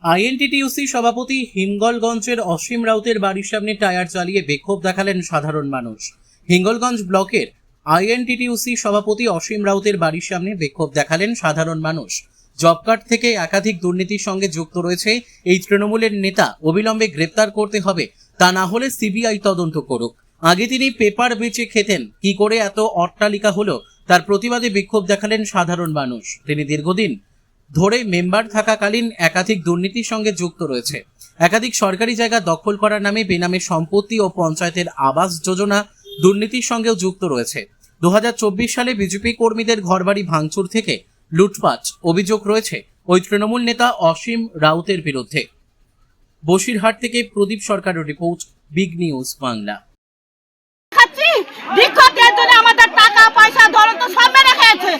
INTTUC সভাপতি হিঙ্গলগঞ্জের অসীম রাউতের বাড়ির সামনে টায়ার চালিয়ে বিক্ষোভ দেখালেন সাধারণ মানুষ। হিঙ্গলগঞ্জ ব্লকের আইএনটিটিইউসি সভাপতি অসীম রাউতের বাড়ির সামনে বিক্ষোভ দেখালেন সাধারণ মানুষ। জব কার্ড থেকে একাধিক দুর্নীতির সঙ্গে যুক্ত রয়েছে এই তৃণমূলের নেতা, অবিলম্বে গ্রেপ্তার করতে হবে, তা না হলে সিবিআই তদন্ত করুক। আগে তিনি পেপার বেচে খেতেন, কি করে এত অট্টালিকা হলো তার প্রতিবাদে বিক্ষোভ দেখালেন সাধারণ মানুষ। তিনি দীর্ঘদিন ধরে মেম্বার থাকাকালীন একাধিক দুর্নীতির সঙ্গে যুক্ত রয়েছে। একাধিক সরকারি জায়গা দখল করার নামে বেনামে সম্পত্তি ও পঞ্চায়েতের আবাস যোজনা দুর্নীতির সঙ্গেও যুক্ত রয়েছে। 2024 সালে বিজেপি কর্মীদের ঘরবাড়ি ভাঙচুর থেকে লুটপাট অভিযোগ রয়েছে ওই তৃণমূল নেতা অসীম রাউতের বিরুদ্ধে। বসিরহাট থেকে প্রদীপ সরকারের রিপোর্ট, বিগ নিউজ বাংলা। আমাদের টাকা পয়সা ধরো তো সব মেরে খেয়েছে।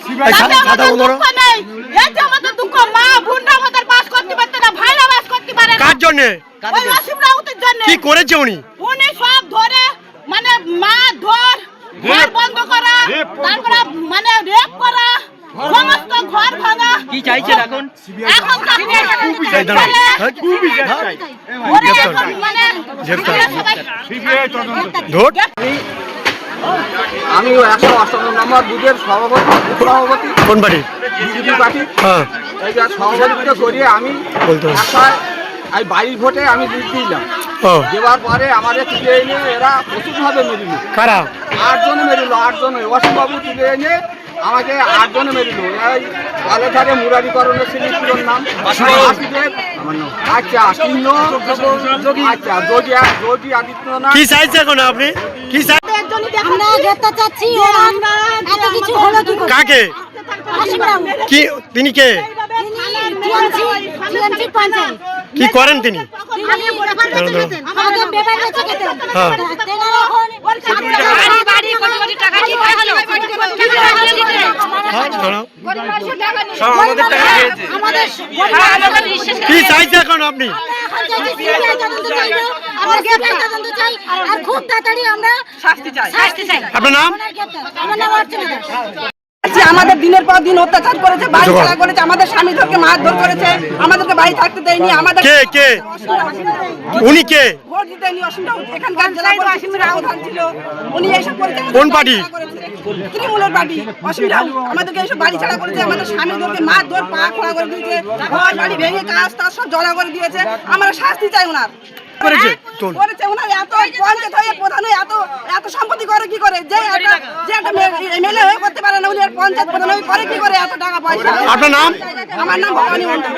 আমাদের দুঃখ, মা বোনরা আমাদের বাস করতে পারতে না, ভাইরা বাস করতে পারে না। কার জন্য? ওই অসীম রাউতের জন্য। কি করেছে উনি? উনি সব ধরে মানে মা ধর ঘর বন্ধ করা, তারপরে মানে রেপ করা, সমস্ত ঘর ভাঙা। কি চাইছেন এখন? এখন আমি 158 নম্বর বুথের সভাপতি। কোন বাড়ি? BJP party. হ্যাঁ, এই যে সভাপতিত্ব করিয়ে আমি এই বাড়ির ভোটে আমি জিত দিলাম। দেওয়ার পরে আমাদের তুলে এনে এরা প্রচুরভাবে মেরিল। কারা? 8 জন মেরিল, 8 জন। অসীমবাবু তুলে এনে আমাকে 8 জন মেরিল। এই কলেধারে মুরারিকরণের সিলিপুরের নাম আশিদেব। আচ্ছা, চিহ্ন আচ্ছা, যোগী আদিত্যনাথ। কি চাইছে এখন আপনি? কি আমরা গ্রেপ্তার চাচ্ছি। আমরা এত কিছু হলো কি করে? কাকে? কি তিনি কে? কি করেন তিনি? আমাদের পেপার বেচে খেতেন। হ্যাঁ, কি চাইছে এখন আপনি? আর খুব তাড়াতাড়ি আমরা শাস্তি চাই। আপনার নাম? আমার নাম অর্চনা দাস। আমাদের দিনের পর দিন অত্যাচার করেছে, বাড়ি ছাড়া করেছে, আমাদের স্বামীদেরকে মারধর করেছে, আমাদেরকে বাড়ি থাকতে দেয়নি। আমাদের কে কে? উনি কে? ভোট দিতেনি অসীম রাউত। এখানকার জেলা অসীম রাউত ছিল। উনি এইসব করেছে। কোন পার্টি? তৃণমূলের পার্টি। অসীম রাউত আমাদেরকে এইসব বাড়ি ছাড়া করেছে, আমাদের স্বামীদেরকে মারধর, পা খোলা করে দিয়েছে, ঘর বাড়ি ভেঙে কাজ টাজ সব জড়া করে দিয়েছে। আমরা শাস্তি চাই ওনার। করেছে ওনার এত পঞ্চায়েত হয়ে প্রধান হয়ে এত সম্পত্তি করে কি করে? যে একটা এমএলএ হয়ে করতে পারে না, উনি আর পঞ্চায়েত প্রধান হয়ে করে কি করে এত টাকা পয়সা? আপনার নাম? আমার নাম ভবানী মন্ডল।